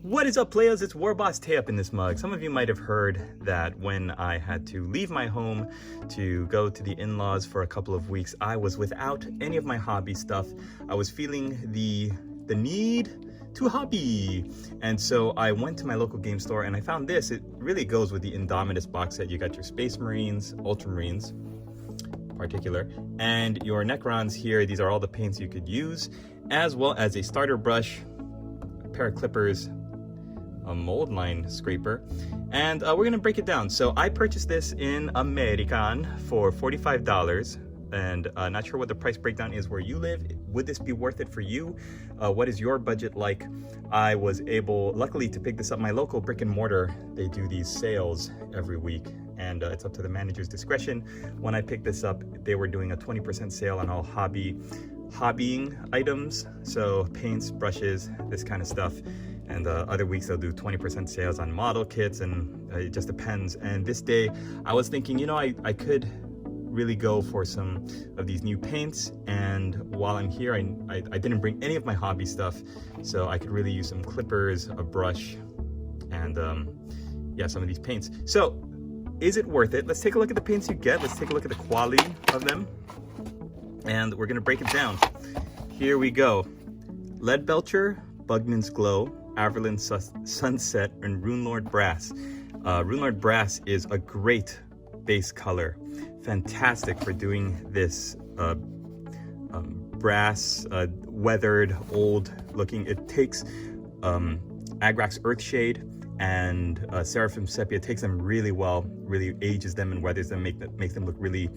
What is up, players? It's Warboss Tay up in this mug. Some of you might have heard that when I had to leave my home to go to the in-laws for a couple of weeks, I was without any of my hobby stuff. I was feeling the need to hobby. And so I went to my local game store and I found this. It really goes with the Indomitus box set. You got your Space Marines, Ultramarines, particular, and your Necrons here. These are all the paints you could use, as well as a starter brush, a pair of clippers, a mold line scraper, and we're gonna break it down. So I purchased this in American for $45, and not sure what the price breakdown is where you live. Would this be worth it for you? What is your budget like? I was able, luckily, to pick this up. My local brick and mortar, they do these sales every week, and it's up to the manager's discretion. When I picked this up, they were doing a 20% sale on all hobbying items, so paints, brushes, this kind of stuff. And other weeks they'll do 20% sales on model kits, and it just depends. And this day I was thinking, you know, I could really go for some of these new paints, and while I'm here, I didn't bring any of my hobby stuff, so I could really use some clippers, a brush, and yeah, some of these paints. So is it worth it? Let's take a look at the paints you get. Let's take a look at the quality of them, and we're gonna break it down. Here we go. Lead Belcher, Bugman's Glow, Averland Sunset, and Runelord Brass. Runelord Brass is a great base color, fantastic for doing this brass, weathered, old looking. It takes Agrax Earthshade and Seraphim Sepia, takes them really well, really ages them and weathers them, makes them look really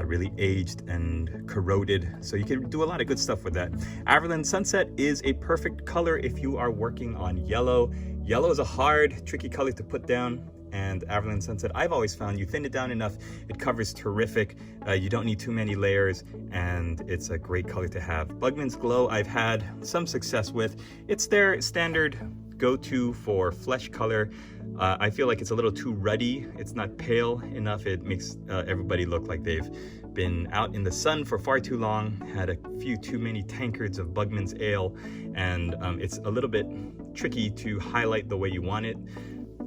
really aged and corroded. So you can do a lot of good stuff with that. Averland Sunset is a perfect color if you are working on yellow. Yellow is a hard, tricky color to put down, and Averland Sunset, I've always found, you thin it down enough, it covers terrific. You don't need too many layers, and it's a great color to have. Bugman's Glow, I've had some success with. It's their standard go-to for flesh color. I feel like it's a little too ruddy. It's not pale enough. It makes everybody look like they've been out in the sun for far too long, had a few too many tankards of Bugman's Ale, and it's a little bit tricky to highlight the way you want it.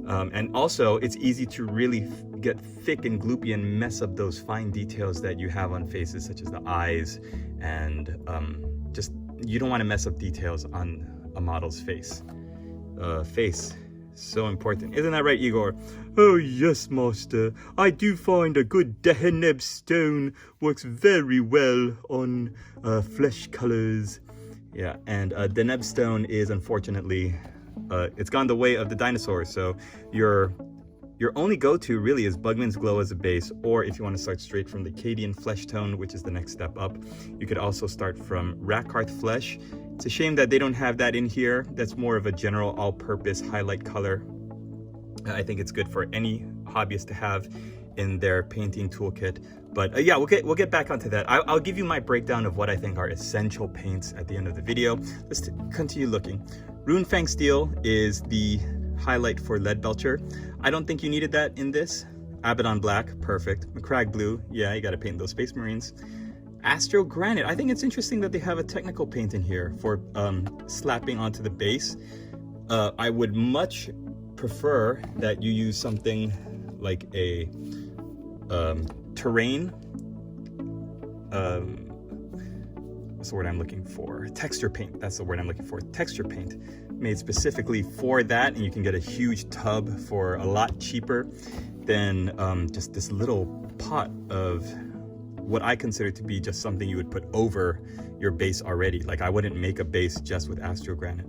And also, it's easy to really get thick and gloopy and mess up those fine details that you have on faces, such as the eyes, and just, you don't want to mess up details on a model's face. Face, so important. Isn't that right, Igor? Oh yes, master. I do find a good Deheneb stone works very well on flesh colors. Yeah, and Deneb stone is, unfortunately, it's gone the way of the dinosaurs. So your only go-to really is Bugman's Glow as a base, or if you want to start straight from the Cadian Flesh Tone, which is the next step up, you could also start from Rakarth Flesh. It's a shame that they don't have that in here. That's more of a general all-purpose highlight color. I think it's good for any hobbyist to have in their painting toolkit. But yeah, we'll get back onto that. I'll give you my breakdown of what I think are essential paints at the end of the video. Let's continue looking. Runefang Steel is the highlight for Lead Belcher. I don't think you needed that in this. Abaddon Black, perfect. Macragge Blue, yeah, you gotta paint those Space Marines. Astro Granite, I think it's interesting that they have a technical paint in here for slapping onto the base. I would much prefer that you use something like a terrain, what's the word I'm looking for? Texture paint, that's the word I'm looking for. Texture paint, made specifically for that, and you can get a huge tub for a lot cheaper than just this little pot of what I consider to be just something you would put over your base already. Like, I wouldn't make a base just with Astro Granite.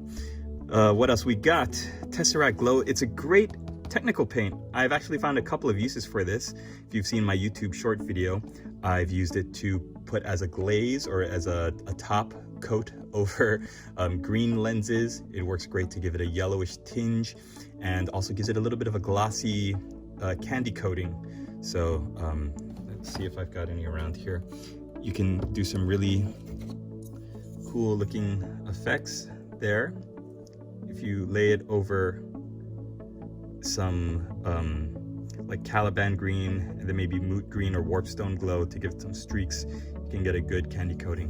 What else we got? Tesseract Glow. It's a great technical paint. I've actually found a couple of uses for this. If you've seen my YouTube short video, I've used it to put as a glaze or as a top coat over green lenses. It works great to give it a yellowish tinge, and also gives it a little bit of a glossy candy coating. So let's see if I've got any around here. You can do some really cool looking effects there if you lay it over some like Caliban green, and then maybe Moot green or Warpstone Glow to give it some streaks. You can get a good candy coating.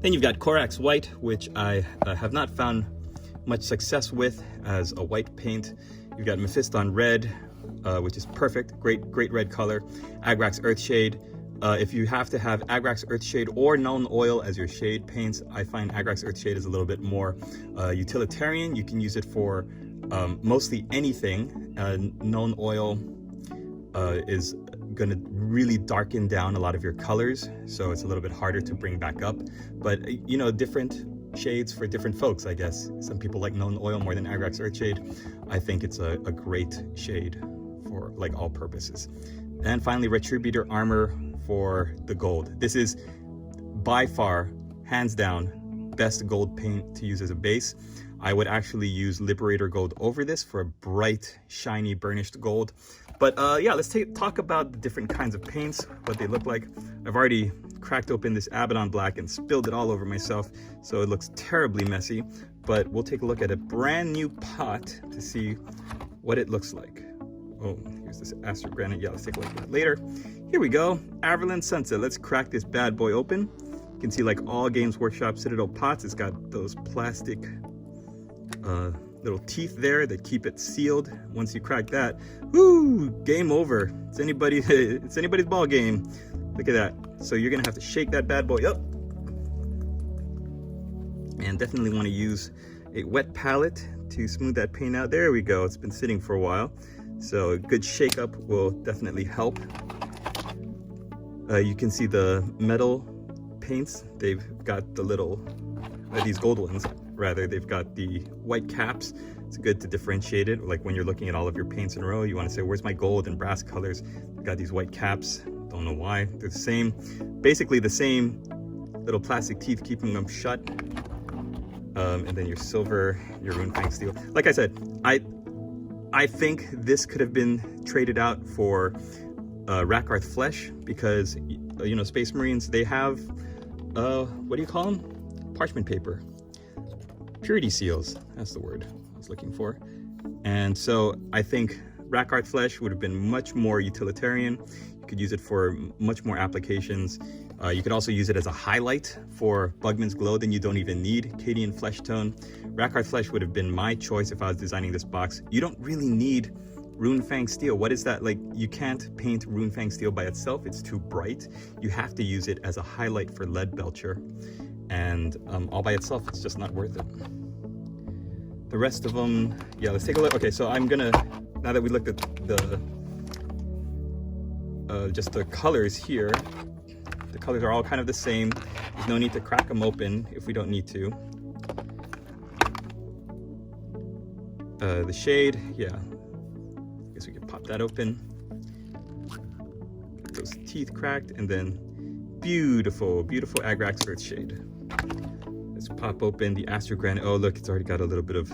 Then you've got Corax White, which I have not found much success with as a white paint. You've got Mephiston Red, which is perfect, great red color. Agrax Earthshade. If you have to have Agrax Earthshade or Known Oil as your shade paints, I find Agrax Earthshade is a little bit more utilitarian. You can use it for mostly anything. Known Oil is going to really darken down a lot of your colors, so it's a little bit harder to bring back up. But you know, different shades for different folks, I guess. Some people like Known Oil more than Agrax Earthshade. I think it's a great shade for like all purposes. And finally, Retributor Armor for the gold. This is by far, hands down, best gold paint to use as a base. I would actually use Liberator Gold over this for a bright, shiny, burnished gold. But yeah, let's talk about the different kinds of paints, what they look like. I've already cracked open this Abaddon Black and spilled it all over myself, so it looks terribly messy. But we'll take a look at a brand new pot to see what it looks like. Oh, here's this Astro Granite. Yeah, let's take a look at that later. Here we go, Averland Sunset. Let's crack this bad boy open. You can see, like all Games Workshop Citadel pots, it's got those plastic little teeth there that keep it sealed. Once you crack that, whoo, game over. It's anybody's ball game. Look at that. So you're gonna have to shake that bad boy up, and definitely want to use a wet palette to smooth that paint out. There we go. It's been sitting for a while, so a good shake up will definitely help. You can see the metal paints. They've got the little these gold ones rather, they've got the white caps. It's good to differentiate it. Like when you're looking at all of your paints in a row, you want to say, where's my gold and brass colors? They've got these white caps. Don't know why. They're the same, basically the same little plastic teeth keeping them shut. And then your silver, your Runefang steel. Like I said, I think this could have been traded out for Rakarth Flesh, because you know, Space Marines, they have what do you call them? Parchment paper. Purity seals, that's the word I was looking for. And so I think Rakarth Flesh would have been much more utilitarian. You could use it for much more applications. You could also use it as a highlight for Bugman's Glow, then you don't even need Cadian Flesh Tone. Rakarth Flesh would have been my choice if I was designing this box. You don't really need Runefang Steel. What is that? Like, you can't paint Runefang Steel by itself. It's too bright. You have to use it as a highlight for Lead Belcher. And all by itself, it's just not worth it. The rest of them, yeah, let's take a look. Okay, so I'm gonna, now that we looked at the just the colors here, the colors are all kind of the same. There's no need to crack them open if we don't need to. The shade, yeah, I guess we could pop that open. Get those teeth cracked, and then beautiful, beautiful Agrax Earthshade. Let's pop open the Astro Granite. Oh, look, it's already got a little bit of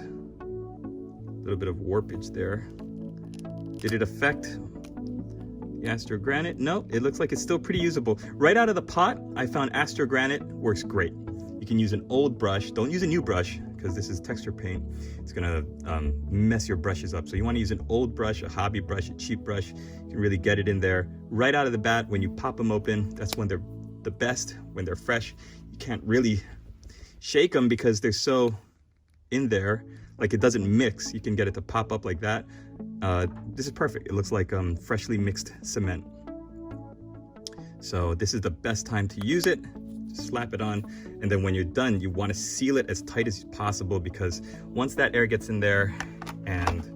warpage there. Did it affect the Astro Granite? No, it looks like it's still pretty usable. Right out of the pot, I found Astro Granite works great. You can use an old brush. Don't use a new brush, because this is texture paint. It's gonna mess your brushes up. So you wanna use an old brush, a hobby brush, a cheap brush. You can really get it in there. Right out of the bat, when you pop them open, that's when they're the best, when they're fresh. You can't really shake them because they're so in there, like it doesn't mix. You can get it to pop up like that. This is perfect. It looks like freshly mixed cement. So this is the best time to use it. Just slap it on, and then when you're done, you want to seal it as tight as possible, because once that air gets in there and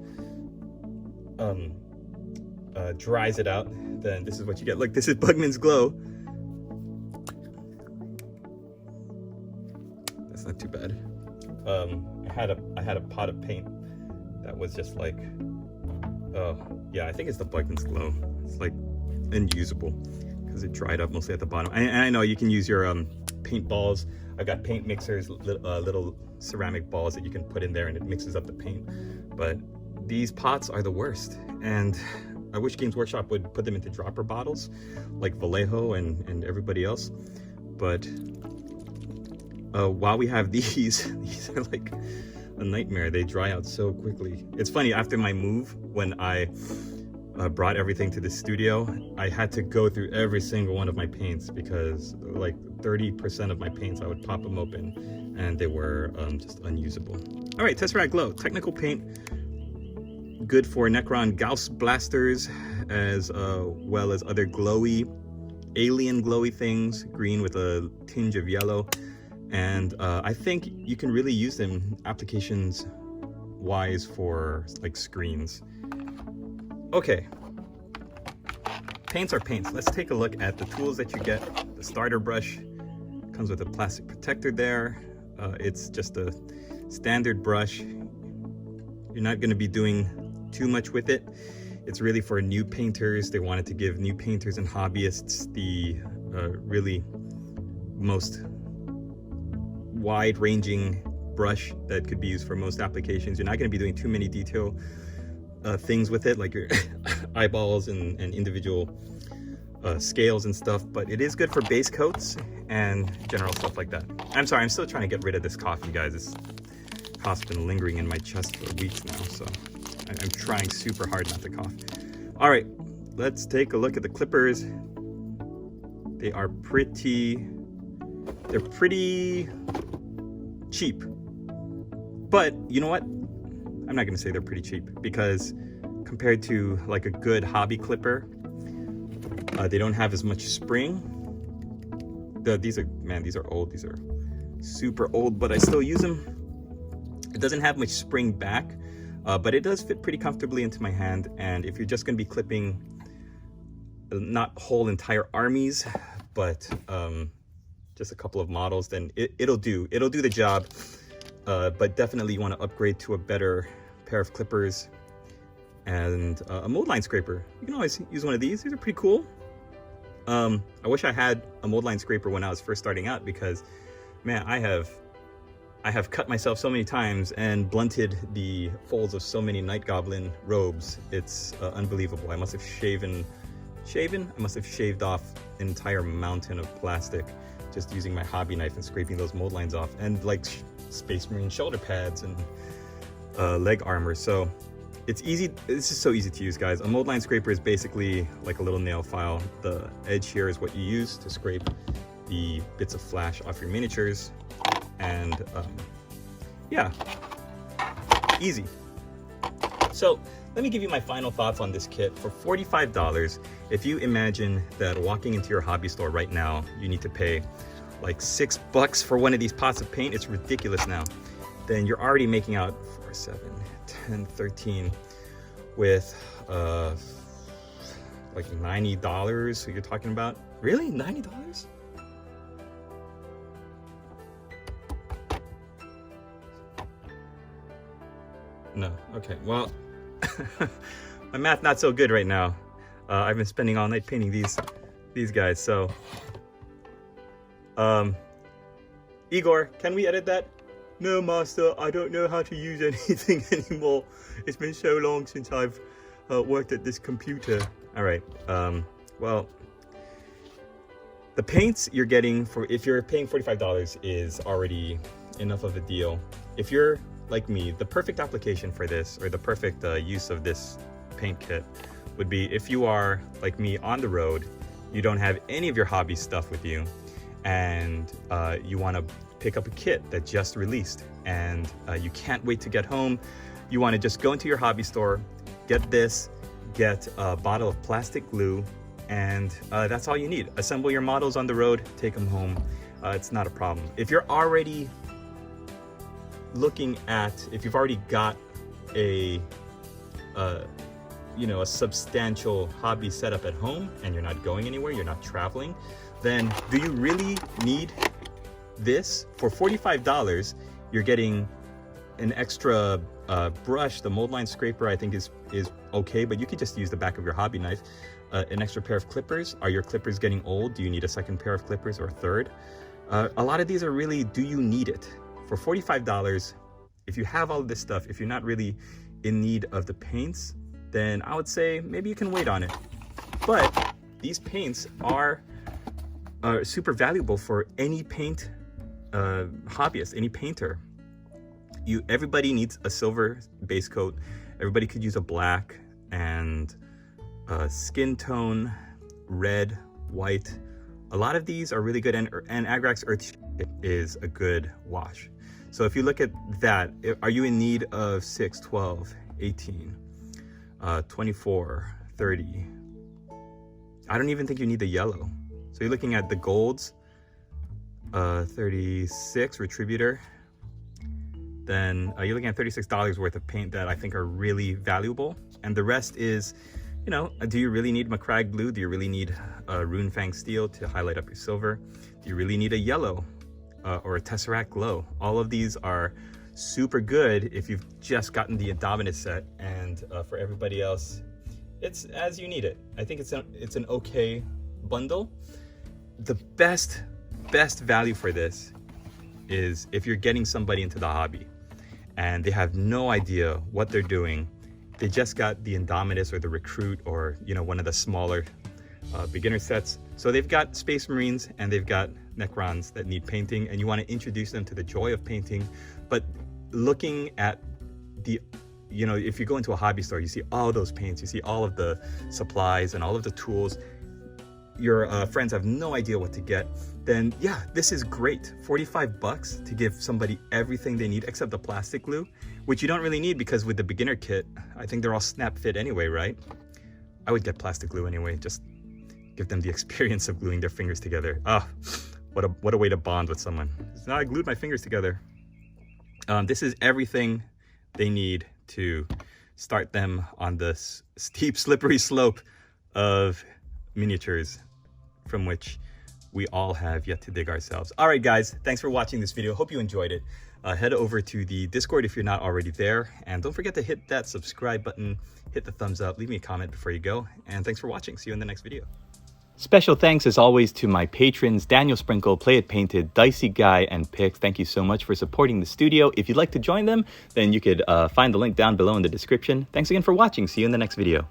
dries it out, then this is what you get. Look, this is Bugman's Glow. That's not too bad. I had a pot of paint that was just like, oh yeah, I think it's the Bugman's Glow. It's like unusable because it dried up mostly at the bottom. And I know you can use your paint balls. I've got paint mixers, little ceramic balls that you can put in there, and it mixes up the paint. But these pots are the worst, and I wish Games Workshop would put them into dropper bottles like Vallejo and everybody else. But while we have these are like a nightmare. They dry out so quickly. It's funny, after my move, when I brought everything to the studio, I had to go through every single one of my paints, because like 30% of my paints, I would pop them open and they were just unusable. All right, Tesseract Glow, technical paint, good for Necron Gauss blasters, as well as other glowy, alien glowy things, green with a tinge of yellow. And I think you can really use them applications wise for like screens. Okay, paints are paints. Let's take a look at the tools that you get. The starter brush comes with a plastic protector there. It's just a standard brush. You're not going to be doing too much with it. It's really for new painters. They wanted to give new painters and hobbyists the really most wide-ranging brush that could be used for most applications. You're not going to be doing too many detail things with it, like your eyeballs and individual scales and stuff, but it is good for base coats and general stuff like that. I'm sorry, I'm still trying to get rid of this cough, you guys. This cough's been lingering in my chest for weeks now, so I'm trying super hard not to cough. All right, let's take a look at the clippers. They are pretty cheap, but you know what? I'm not gonna say they're pretty cheap, because compared to like a good hobby clipper, they don't have as much spring. These are old. These are super old, but I still use them. It doesn't have much spring back, but it does fit pretty comfortably into my hand. And if you're just gonna be clipping not whole entire armies, but just a couple of models, then it'll do the job. But definitely you want to upgrade to a better pair of clippers and a mold line scraper. You can always use one of these. These are pretty cool. I wish I had a mold line scraper when I was first starting out, because man, I have cut myself so many times and blunted the folds of so many Night Goblin robes. It's unbelievable. I must have shaved off an entire mountain of plastic just using my hobby knife and scraping those mold lines off, and like Space Marine shoulder pads and leg armor. So it's easy. It's just so easy to use, guys. A mold line scraper is basically like a little nail file. The edge here is what you use to scrape the bits of flash off your miniatures, and yeah, easy. So let me give you my final thoughts on this kit. For $45, if you imagine that walking into your hobby store right now, you need to pay like $6 for one of these pots of paint, it's ridiculous now, then you're already making out 4, 7, 10, 13 with like $90. So you're talking about, really, $90? No, okay, well, my math not so good right now. I've been spending all night painting these guys, so Igor, can we edit that? No, master, I don't know how to use anything anymore. It's been so long since I've worked at this computer. All right, well, the paints you're getting for, if you're paying $45, is already enough of a deal. If you're like me, the perfect application for this, or the perfect use of this paint kit, would be if you are like me, on the road, you don't have any of your hobby stuff with you, and you want to pick up a kit that just released, and you can't wait to get home. You want to just go into your hobby store, get this, get a bottle of plastic glue, and that's all you need. Assemble your models on the road, take them home. It's not a problem. If you're already looking at, if you've already got a a substantial hobby setup at home, and you're not going anywhere, you're not traveling, then do you really need this? For $45, you're getting an extra brush. The mold line scraper, I think, is okay, but you could just use the back of your hobby knife. An extra pair of clippers. Are your clippers getting old? Do you need a second pair of clippers, or a third? A lot of these are really, do you need it? For $45, if you have all of this stuff, if you're not really in need of the paints, then I would say maybe you can wait on it. But these paints are super valuable for any paint hobbyist, any painter. Everybody needs a silver base coat. Everybody could use a black, and skin tone, red, white. A lot of these are really good, and Agrax is a good wash. So if you look at that, are you in need of 6, 12, 18, 24, 30? I don't even think you need the yellow. So you're looking at the golds, 36 Retributor. Then you're looking at $36 worth of paint that I think are really valuable. And the rest is, you know, do you really need Macragge blue? Do you really need Rune Fang steel to highlight up your silver? Do you really need a yellow or a Tesseract glow? All of these are super good if you've just gotten the Indominus set, and for everybody else, it's as you need it. I think it's an okay bundle. The best value for this is if you're getting somebody into the hobby and they have no idea what they're doing. They just got the Indominus or the Recruit, or, you know, one of the smaller beginner sets. So they've got Space Marines and they've got Necrons that need painting, and you want to introduce them to the joy of painting. But looking at the, you know, if you go into a hobby store, you see all those paints, you see all of the supplies and all of the tools. Your friends have no idea what to get, then yeah, this is great. 45 bucks to give somebody everything they need except the plastic glue, which you don't really need because with the beginner kit, I think they're all snap fit anyway, right? I would get plastic glue anyway, just give them the experience of gluing their fingers together. Ah, what a way to bond with someone. So now I glued my fingers together. This is everything they need to start them on this steep, slippery slope of miniatures from which we all have yet to dig ourselves. All right, guys, thanks for watching this video. Hope you enjoyed it. Head over to the Discord if you're not already there. And don't forget to hit that subscribe button, hit the thumbs up, leave me a comment before you go. And thanks for watching. See you in the next video. Special thanks as always to my patrons, Daniel Sprinkle, Play It Painted, Dicey Guy, and Pix. Thank you so much for supporting the studio. If you'd like to join them, then you could find the link down below in the description. Thanks again for watching. See you in the next video.